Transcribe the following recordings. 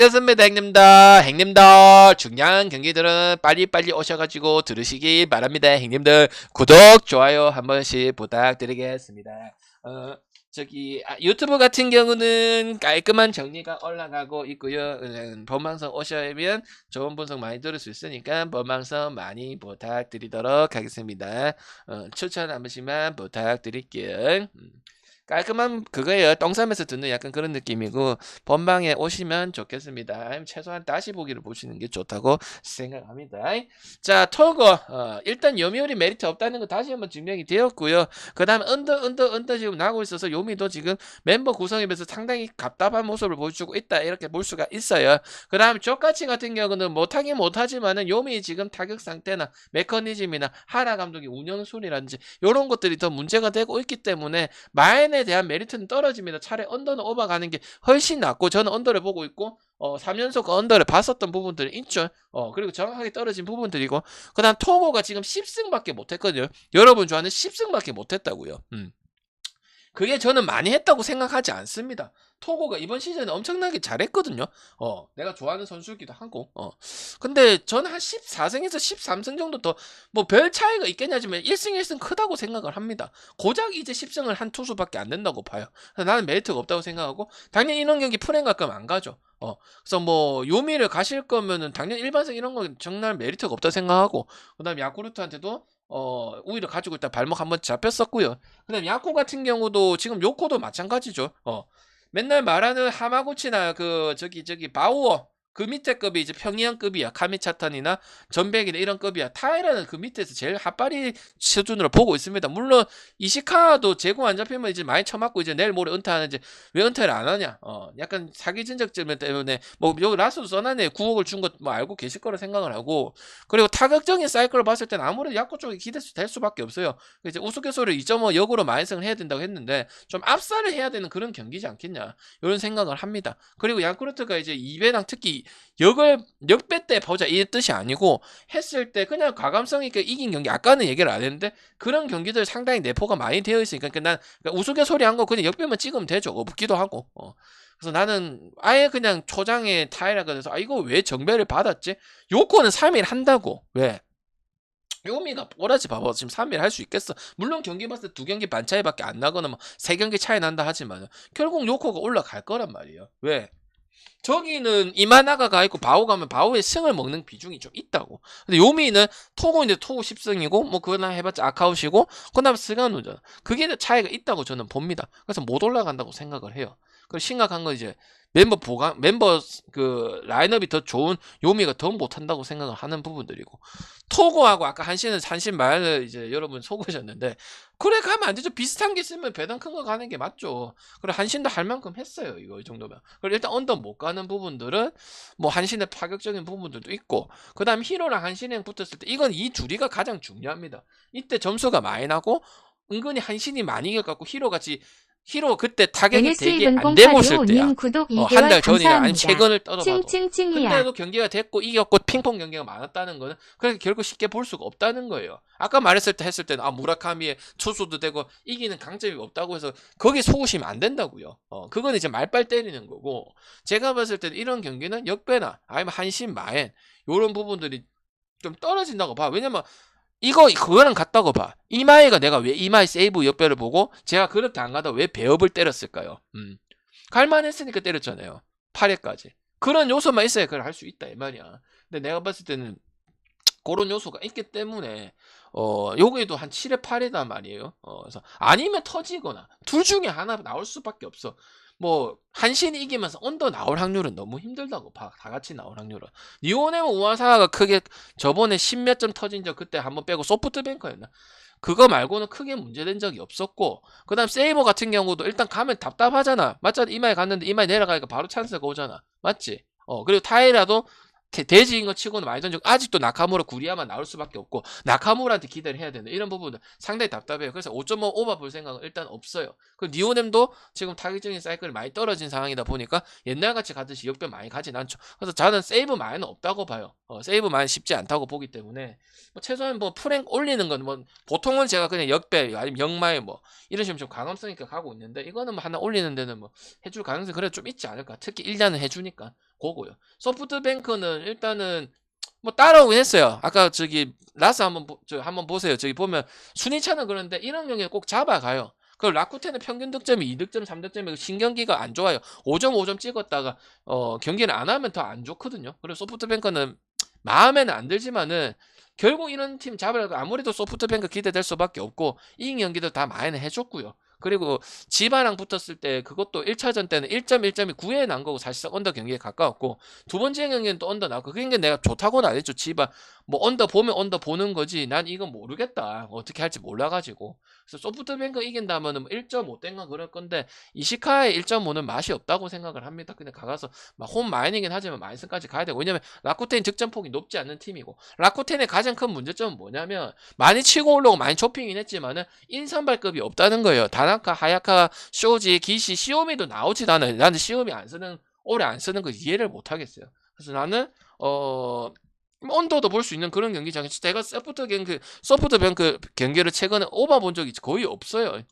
됐습니다, 형님들. 형님들, 중요한 경기들은 빨리빨리 오셔가지고 들으시기 바랍니다. 형님들, 구독, 좋아요 한 번씩 부탁드리겠습니다. 유튜브 같은 경우는 깔끔한 정리가 올라가고 있고요. 본방송 오시면 좋은 분석 많이 들을 수 있으니까 본방송 많이 부탁드리도록 하겠습니다. 추천 한 번씩만 부탁드릴게요. 깔끔한 그거예요. 똥 싸면서 듣는 약간 그런 느낌이고 본방에 오시면 좋겠습니다. 아니면 최소한 다시 보기를 보시는 게 좋다고 생각합니다. 자, 토거 일단 요미우리 메리트 없다는 거 다시 한번 증명이 되었고요. 그 다음 언더 지금 나고 있어서 요미도 지금 멤버 구성에 비해서 상당히 답답한 모습을 보여주고 있다 이렇게 볼 수가 있어요. 그 다음 조카치 같은 경우는 못하긴 못하지만은 요미 지금 타격 상태나 메커니즘이나 하라 감독의 운영술이라든지 이런 것들이 더 문제가 되고 있기 때문에 마엔에 대한 메리트는 떨어집니다. 차라리 언더는 오버가는 게 훨씬 낫고 저는 언더를 보고 있고 3연속 언더를 봤었던 부분들이 있죠. 그리고 정확하게 떨어진 부분들이고 그 다음 토고가 지금 10승밖에 못했거든요. 여러분 좋아하는 10승밖에 못했다고요. 그게 저는 많이 했다고 생각하지 않습니다. 토고가 이번 시즌에 엄청나게 잘했거든요. 내가 좋아하는 선수이기도 하고. 근데 저는 한 14승에서 13승 정도 더 뭐 별 차이가 있겠냐지만 1승 1승 크다고 생각을 합니다. 고작 이제 10승을 한 투수밖에 안 된다고 봐요. 그래서 나는 메리트가 없다고 생각하고 당연히 이런 경기 프랭 갈 거면 안 가죠. 그래서 뭐 요미를 가실 거면은 당연히 일반승 이런 건 정말 메리트가 없다 생각하고 그다음 야쿠르트한테도 우위를 가지고 있다 발목 한번 잡혔었고요. 그다음 야쿠 같은 경우도 지금 요코도 마찬가지죠. 맨날 말하는 하마구치나 바우어 그 밑에 급이 이제 평이한급이야. 카미차탄이나 전백이나 이런 급이야. 타이라는 그 밑에서 제일 핫바리 수준으로 보고 있습니다. 물론 이시카도 재고 안 잡히면 이제 많이 쳐맞고 이제 내일 모레 은퇴하는지 왜 은퇴를 안 하냐. 약간 사기 진적점 때문에 뭐 여기 라스도 써놨네. 9억을 준 것 뭐 알고 계실 거라 생각을 하고 그리고 타격적인 사이클을 봤을 때는 아무래도 야구 쪽이 기대될 수밖에 없어요. 이제 우스갯소리로 2.5 역으로 만승을 해야 된다고 했는데 좀 압살을 해야 되는 그런 경기지 않겠냐 이런 생각을 합니다. 그리고 야쿠르트가 이제 2배당 특히 역배 때 보자 이 뜻이 아니고 했을 때 그냥 과감성 있게 이긴 경기 아까는 얘기를 안 했는데 그런 경기들 상당히 내포가 많이 되어 있으니까 난 우스갯소리 한 거 그냥 역배만 찍으면 되죠. 붙기도 하고 그래서 나는 아예 그냥 초장에 타이라 그래서 이거 왜 정배를 받았지? 요코는 3일 한다고 왜? 요미가 꼬라지 봐봐 지금 3일 할 수 있겠어. 물론 경기 봤을 때 2경기 반 차이밖에 안 나거나 뭐 3경기 차이 난다 하지만 결국 요코가 올라갈 거란 말이에요. 왜? 저기는 이마나가가 있고 바오 가면 바오의 승을 먹는 비중이 좀 있다고. 근데 요미는 토고인데 토고 10승이고 뭐 그거나 해봤자 아카우시고 그다음 스가누잖아. 그게 차이가 있다고 저는 봅니다. 그래서 못 올라간다고 생각을 해요. 그리고 심각한 건 이제 멤버 그 라인업이 더 좋은 요미가 더 못한다고 생각을 하는 부분들이고 토고하고 아까 한신 말을 이제 여러분 속으셨는데 그래 가면 안 되죠. 비슷한 게 있으면 배당 큰 거 가는 게 맞죠. 그래 한신도 할 만큼 했어요. 이거 이 정도면. 그리고 일단 언더 못 가는 부분들은 뭐 한신의 파격적인 부분들도 있고 그 다음 히로랑 한신이랑 붙었을 때 이건 이 둘이가 가장 중요합니다. 이때 점수가 많이 나고 은근히 한신이 많이 이겨갖고 히로 그때 타격이 되게 안 되고 있을 때야. 한 달 전이나 아니면 최근을 떠나봐도. 근데도 경기가 됐고 이겼고 핑퐁 경기가 많았다는 거는 그래서 결국 쉽게 볼 수가 없다는 거예요. 아까 말했을 때는 무라카미의 투수도 되고 이기는 강점이 없다고 해서 거기 속으시면 안 된다고요. 그건 이제 말빨 때리는 거고 제가 봤을 때는 이런 경기는 역배나 아니면 한신 마엔 요런 부분들이 좀 떨어진다고 봐. 왜냐면 그거랑 같다고 봐. 이마이가 내가 왜 이마이 세이브 역배를 보고 제가 그렇게 안 가다 왜 배업을 때렸을까요? 갈만했으니까 때렸잖아요. 8회까지. 그런 요소만 있어야 그걸 할 수 있다 이 말이야. 근데 내가 봤을 때는 그런 요소가 있기 때문에 여기도 한 7회 8회단 말이에요. 그래서 아니면 터지거나 둘 중에 하나 나올 수밖에 없어. 뭐 한신이 이기면서 언더 나올 확률은 너무 힘들다고 봐. 다 같이 나올 확률은. 니오네모 우아사가 크게 저번에 10몇 점 터진 적 그때 한번 빼고 소프트뱅크였나? 그거 말고는 크게 문제된 적이 없었고 그 다음 세이버 같은 경우도 일단 가면 답답하잖아. 맞잖아. 이마에 갔는데 이마에 내려가니까 바로 찬스가 오잖아. 맞지? 그리고 타이라도 대지인 거 치고는 많이 던지고 아직도 나카무라 구리야만 나올 수밖에 없고 나카무라한테 기대를 해야 되는 이런 부분은 상당히 답답해요. 그래서 5.5 오버 볼 생각은 일단 없어요. 그리고 니오넴도 지금 타격적인 사이클이 많이 떨어진 상황이다 보니까 옛날같이 가듯이 역배 많이 가진 않죠. 그래서 저는 세이브 마인은 없다고 봐요. 세이브 마인 쉽지 않다고 보기 때문에 뭐 최소한 뭐 프랭 올리는 건 뭐 보통은 제가 그냥 역배 아니면 역마인 뭐 이런 식으로 좀 과감성 있게 가고 있는데 이거는 뭐 하나 올리는 데는 뭐 해줄 가능성이 그래도 좀 있지 않을까. 특히 1년은 해주니까 그거요. 소프트뱅크는 일단은 뭐 따라오긴 했어요. 아까 저기 라스 한번 보세요. 저기 보면 순위차는 그런데 이런 경기에 꼭 잡아가요. 그 라쿠텐의 평균 득점이 2득점, 3득점이고 신경기가 안 좋아요. 5점, 5점 찍었다가 경기를 안 하면 더 안 좋거든요. 그리고 소프트뱅크는 마음에는 안 들지만은 결국 이런 팀 잡으려고 아무래도 소프트뱅크 기대될 수밖에 없고 이긴 경기도 다 많이 해줬고요. 그리고 지바랑 붙었을 때 그것도 1차전 때는 1.1점이 9에 난 거고 사실상 언더 경기에 가까웠고 두 번째 경기는 또 언더 나왔고 그게 내가 좋다고는 안 했죠. 지바 뭐 언더 보면 언더 보는 거지 난 이건 모르겠다. 어떻게 할지 몰라가지고 그래서 소프트뱅크 이긴다면 1.5대인가 그럴 건데 이시카의 1.5는 맛이 없다고 생각을 합니다. 근데 가서 막 홈 마인이긴 하지만 마인슨까지 가야 되고 왜냐면 라쿠텐 득점폭이 높지 않는 팀이고 라쿠텐의 가장 큰 문제점은 뭐냐면 많이 치고 올라오고 많이 쇼핑이긴 했지만은 인선발급이 없다는 거예요. 다나카, 하야카, 쇼지, 기시, 시오미도 나오지도 않아요. 나는 시오미 오래 안 쓰는 거 이해를 못 하겠어요. 그래서 나는 언더도 볼 수 있는 그런 경기장. 제가 소프트뱅크 경기를 최근에 오바 본 적이 거의 없어요.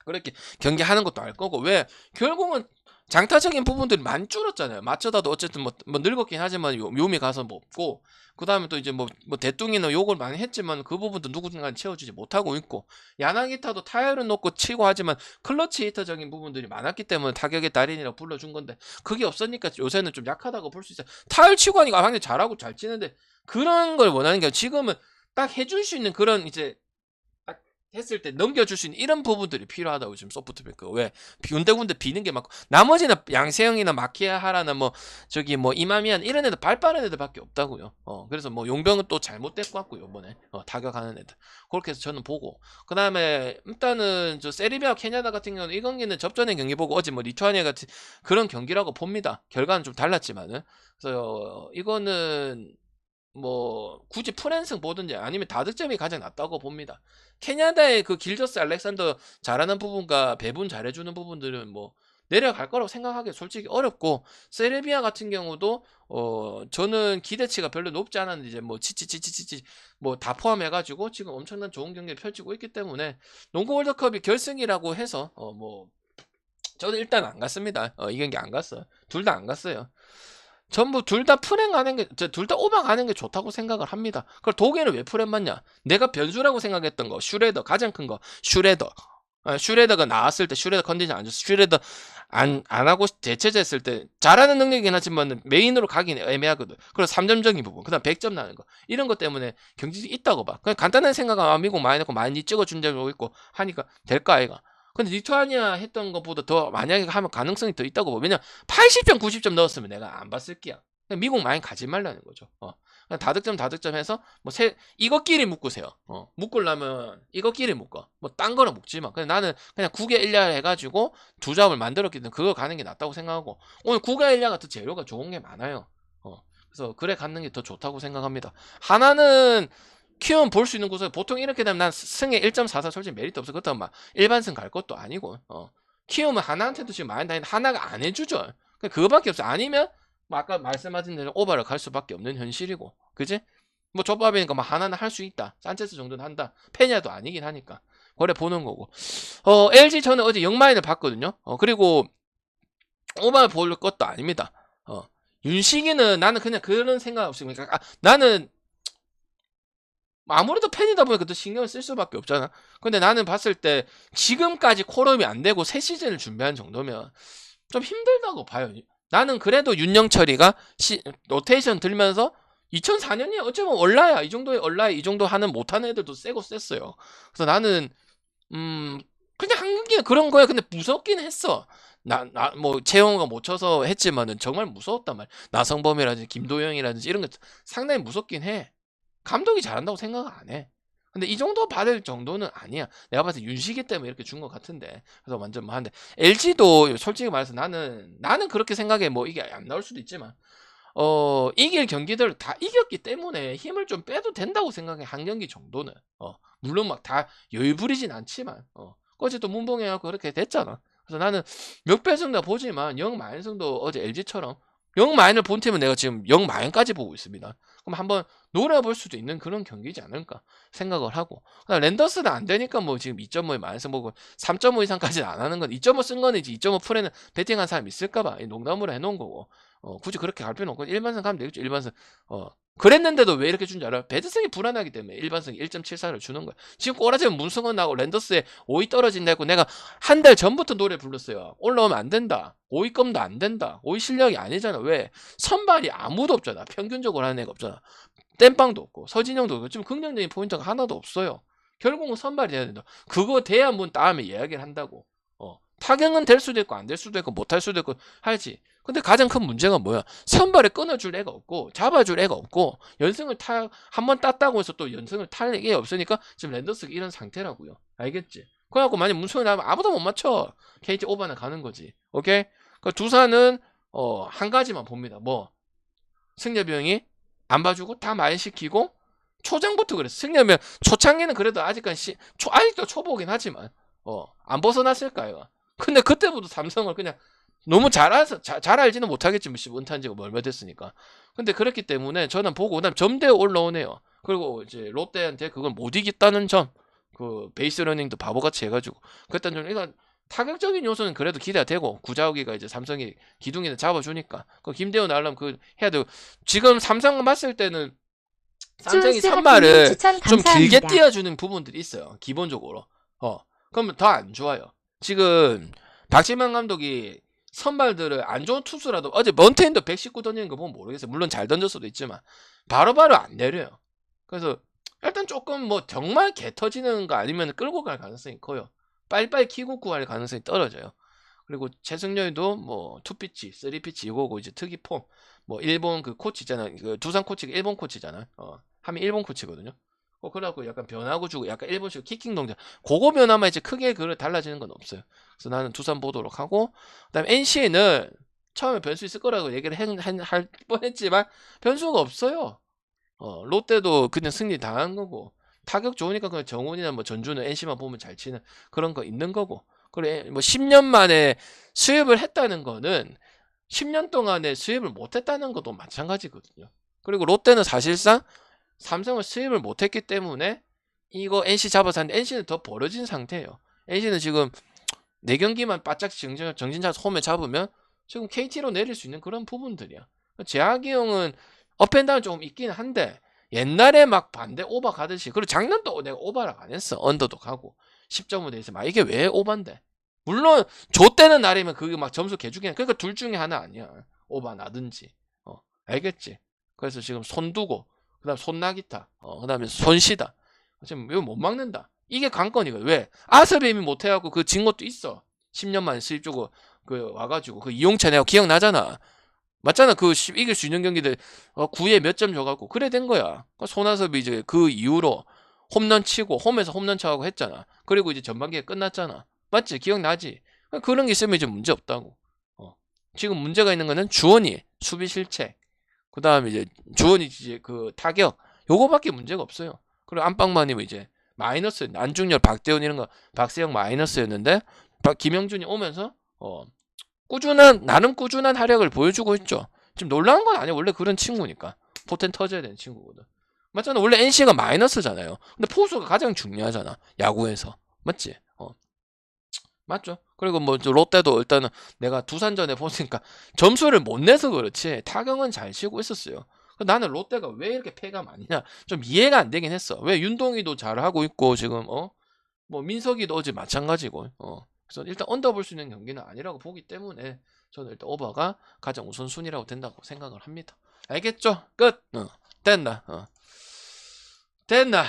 그렇게 경기하는 것도 알 거고 왜 결국은 장타적인 부분들이 많이 줄었잖아요. 맞춰다도 어쨌든 뭐 늙었긴 하지만 묘미 가서 먹고 그 다음에 또 이제 뭐 대뚱이는 욕을 많이 했지만 그 부분도 누군가 채워주지 못하고 있고 야나기타도 타율은 높고 치고 하지만 클러치 히터적인 부분들이 많았기 때문에 타격의 달인이라고 불러준 건데 그게 없으니까 요새는 좀 약하다고 볼 수 있어요. 타율 치고 하니까 굉장히 잘하고 잘 치는데 그런 걸 원하는 게 지금은 딱 해줄 수 있는 그런 이제 했을 때 넘겨줄 수 있는 이런 부분들이 필요하다고 지금 소프트뱅크 왜 군데군데 비는 게 많고 나머지는 양세형이나 마키아하라나 뭐 저기 뭐 이마미안 이런 애들 발 빠른 애들밖에 없다고요. 그래서 뭐 용병은 또 잘못됐고 같고 요번에 타격하는 애들 그렇게 해서 저는 보고 그 다음에 일단은 저 세르비아 케냐다 같은 경우는 이 경기는 접전의 경기 보고 어제 뭐 리투아니아 같은 그런 경기라고 봅니다. 결과는 좀 달랐지만은 그래서 이거는 뭐 굳이 프랜승 보든지 아니면 다득점이 가장 낫다고 봅니다. 케냐다의 그 길저스 알렉산더 잘하는 부분과 배분 잘해주는 부분들은 뭐 내려갈 거라고 생각하기 솔직히 어렵고 세르비아 같은 경우도 저는 기대치가 별로 높지 않았는데 이제 뭐 치치치치치치 뭐 다 포함해가지고 지금 엄청난 좋은 경기를 펼치고 있기 때문에 농구 월드컵이 결승이라고 해서 뭐 저는 일단 안 갔습니다. 이 경기 안 갔어요. 둘 다 안 갔어요. 전부 둘 다 프렌 가는 게, 둘 다 오바 가는 게 좋다고 생각을 합니다. 그걸 독일은 왜 프렌 맞냐? 내가 변수라고 생각했던 거, 슈레더, 가장 큰 거, 슈레더. 슈레더가 나왔을 때, 슈레더 컨디션 안 좋았어. 슈레더 안 하고 대체됐을 때, 잘하는 능력이긴 하지만 메인으로 가긴 애매하거든. 그래서 3점적인 부분, 그 다음 100점 나는 거. 이런 것 때문에 경질이 있다고 봐. 그냥 간단한 생각은 미국 많이 넣고 많이 찍어준 적이 있고 하니까 될까, 아이가? 근데 리투아니아 했던 것보다 더 만약에 하면 가능성이 더 있다고 봐. 왜냐면 80점, 90점 넣었으면 내가 안 봤을 게야. 미국 많이 가지 말라는 거죠. 그냥 다득점 해서 뭐 이것끼리 묶으세요. 묶으려면 이것끼리 묶어. 뭐 딴 거는 묶지 마. 근데 나는 그냥 9개 1야 해가지고 두 점을 만들었기 때문에 그거 가는 게 낫다고 생각하고 오늘 9개 1야 같은 재료가 좋은 게 많아요. 그래서 그래 갖는 게 더 좋다고 생각합니다. 하나는 키움 볼 수 있는 곳은 보통 이렇게 되면 난 승에 1.44 솔직히 메리트 없어. 그렇다고 막 일반승 갈 것도 아니고. 키움은 하나한테도 지금 많이 다니는데 하나가 안 해주죠. 그거밖에 없어. 아니면 뭐 아까 말씀하신 대로 오바를 갈 수밖에 없는 현실이고. 그지? 뭐 족밥이니까 막 하나는 할 수 있다. 산체스 정도는 한다. 페냐도 아니긴 하니까. 그래 보는 거고. LG 저는 어제 영마인을 봤거든요. 그리고 오바 볼 것도 아닙니다. 윤식이는 나는 그냥 그런 생각 없이 그러니까 나는 아무래도 팬이다 보니까 더 신경을 쓸 수밖에 없잖아. 근데 나는 봤을 때 지금까지 콜업이 안 되고 새 시즌을 준비한 정도면 좀 힘들다고 봐요. 나는 그래도 윤영철이가 로테이션 들면서 2004년이 어쩌면 얼라야 이 정도의 얼라야 이 정도 하는 못하는 애들도 세고 셌어요. 그래서 나는 그냥 한국이 그런 거야. 근데 무섭긴 했어. 뭐 채용가 못 쳐서 했지만은 정말 무서웠단 말. 나성범이라든지 김도영이라든지 이런 거 상당히 무섭긴 해. 감독이 잘한다고 생각 안 해. 근데 이 정도 받을 정도는 아니야. 내가 봤을 때 윤식이 때문에 이렇게 준 것 같은데. 그래서 완전 뭐 한데 LG도 솔직히 말해서 나는 그렇게 생각해. 뭐 이게 안 나올 수도 있지만 이길 경기들 다 이겼기 때문에 힘을 좀 빼도 된다고 생각해. 한 경기 정도는. 물론 막 다 여유 부리진 않지만 어제 또 문봉해갖고 그렇게 됐잖아. 그래서 나는 몇 배승도 보지만 영마인승도 어제 LG처럼 영마인을 본 팀은 내가 지금 영마인까지 보고 있습니다. 그럼 한번 노려볼 수도 있는 그런 경기지 않을까 생각을 하고 랜더스는 안 되니까 뭐 지금 2.5에 마인승 보고 3.5 이상까지는 안 하는 건 2.5 쓴 거는 이제 2.5 풀에는 배팅한 사람 있을까봐 농담으로 해놓은 거고 굳이 그렇게 갈 필요는 없고 일반선 가면 되겠죠. 일반선. 그랬는데도 왜 이렇게 준 줄 알아요? 배드성이 불안하기 때문에 일반성 1.74를 주는 거야. 지금 꼬라지면 문승원 나고 랜더스에 5위 떨어진다 했고 내가 한 달 전부터 노래 불렀어요. 올라오면 안 된다. 5위껌도 안 된다. 5위 실력이 아니잖아. 왜? 선발이 아무도 없잖아. 평균적으로 하는 애가 없잖아. 땜빵도 없고 서진영도 없고 좀 긍정적인 포인트가 하나도 없어요. 결국은 선발이 돼야 된다. 그거 돼야 문 다음에 이야기를 한다고. 타격은 될 수도 있고 안 될 수도 있고 못할 수도 있고 하지. 근데 가장 큰 문제가 뭐야? 선발에 끊어줄 애가 없고 잡아줄 애가 없고 연승을 한 번 땄다고 해서 또 연승을 탈 애가 없으니까 지금 랜더스가 이런 상태라고요. 알겠지? 그래갖고 만약 문승이 나면 아무도 못 맞춰. KT 오바는 가는 거지. 오케이? 그 두산은 한 가지만 봅니다. 뭐 승려병이 안 봐주고 다 마인시키고 초장부터 그랬어. 승려병 초창기는 그래도 아직까지 아직도 초보긴 하지만 안 벗어났을까요? 근데 그때부터 삼성을 그냥 너무 잘 알지는 못하겠지만 은퇴한 지가 얼마 됐으니까. 근데 그렇기 때문에 저는 보고 그다음 점대에 올라오네요. 그리고 이제 롯데한테 그걸 못 이겼다는 점, 그 베이스 러닝도 바보같이 해가지고 그랬던 점, 이건 타격적인 요소는 그래도 기대가 되고 구자욱이가 이제 삼성이 기둥에다 잡아주니까 그 김대호 나려면 그 해야 되고 지금 삼성 봤을 때는 삼성이 선발을 좀 길게 띄워주는 부분들이 있어요. 기본적으로. 그러면 더 안 좋아요. 지금 박지만 감독이 선발들을 안 좋은 투수라도 어제 먼테인도 119 던지는 거 보면 모르겠어요. 물론 잘 던질 수도 있지만 바로바로 안 내려요. 그래서 일단 조금 뭐 정말 개 터지는 거 아니면 끌고 갈 가능성이 커요. 빨리빨리 키고 구할 가능성이 떨어져요. 그리고 최승렬도 뭐 투피치, 쓰리피치 이거고 이제 특이 폼, 뭐 일본 그 코치 있잖아. 그 두산 코치가 일본 코치잖아. 하면 일본 코치거든요. 그래갖고 약간 변하고 주고 약간 일본식 킥킹 동작. 그거 변하면 이제 크게 그걸 달라지는 건 없어요. 그래서 나는 두산 보도록 하고, 그다음에 NC는 처음에 변수 있을 거라고 얘기를 할 뻔했지만 변수가 없어요. 롯데도 그냥 승리 당한 거고 타격 좋으니까 그냥 정훈이나 뭐 전주는 NC만 보면 잘 치는 그런 거 있는 거고. 그래 뭐 10년 만에 수입을 했다는 거는 10년 동안에 수입을 못했다는 것도 마찬가지거든요. 그리고 롯데는 사실상 삼성을 수입을 못했기 때문에 이거 NC 잡아서 하는데 NC는 더 벌어진 상태예요. NC는 지금 4경기만 바짝 정신 차려서 홈에 잡으면 지금 KT로 내릴 수 있는 그런 부분들이야. 재학이 형은 업앤다운 조금 있긴 한데 옛날에 막 반대 오바 가듯이, 그리고 작년도 내가 오바를 안 했어. 언더도 가고 10점으로 돼 있어. 막 이게 왜 오반데? 물론 좆되는 날이면 그게 막 점수 개주긴 해. 그러니까 둘 중에 하나 아니야. 오바 나든지. 알겠지? 그래서 지금 손 두고 그다음 손나기타, 그다음에 손시다. 지금 이거 못 막는다. 이게 관건이거든. 왜? 아스베이미 못해갖고 그 진 것도 있어. 10년 만에 수입 주고 그 와가지고 그 이용찬 내가 기억나잖아. 맞잖아. 그 이길 수 있는 경기들 9에 몇 점 줘갖고 그래 된 거야. 손아섭이 이제 그 이후로 홈런 치고 홈에서 홈런 쳐가고 했잖아. 그리고 이제 전반기에 끝났잖아. 맞지? 기억나지? 그런 게 있으면 이제 문제 없다고. 지금 문제가 있는 거는 주원이 수비 실책, 그 다음에 이제 주원이 이제 그 타격, 요거밖에 문제가 없어요. 그리고 안방만이면 이제 마이너스, 안중열, 박대훈 이런 거 박세영 마이너스였는데 김영준이 오면서 나름 꾸준한 활약을 보여주고 있죠. 지금 놀라운 건 아니야. 원래 그런 친구니까. 포텐 터져야 되는 친구거든. 맞잖아. 원래 NC가 마이너스잖아요. 근데 포수가 가장 중요하잖아. 야구에서. 맞지? 맞죠? 그리고 뭐 롯데도 일단은 내가 두산전에 보니까 점수를 못 내서 그렇지 타격은 잘 치고 있었어요. 나는 롯데가 왜 이렇게 패가 많냐 좀 이해가 안 되긴 했어. 왜 윤동희도 잘하고 있고 지금 뭐 민석이도 어제 마찬가지고 그래서 일단 언더 볼 수 있는 경기는 아니라고 보기 때문에 저는 일단 오버가 가장 우선순위라고 된다고 생각을 합니다. 알겠죠? 끝. 됐나? 됐나?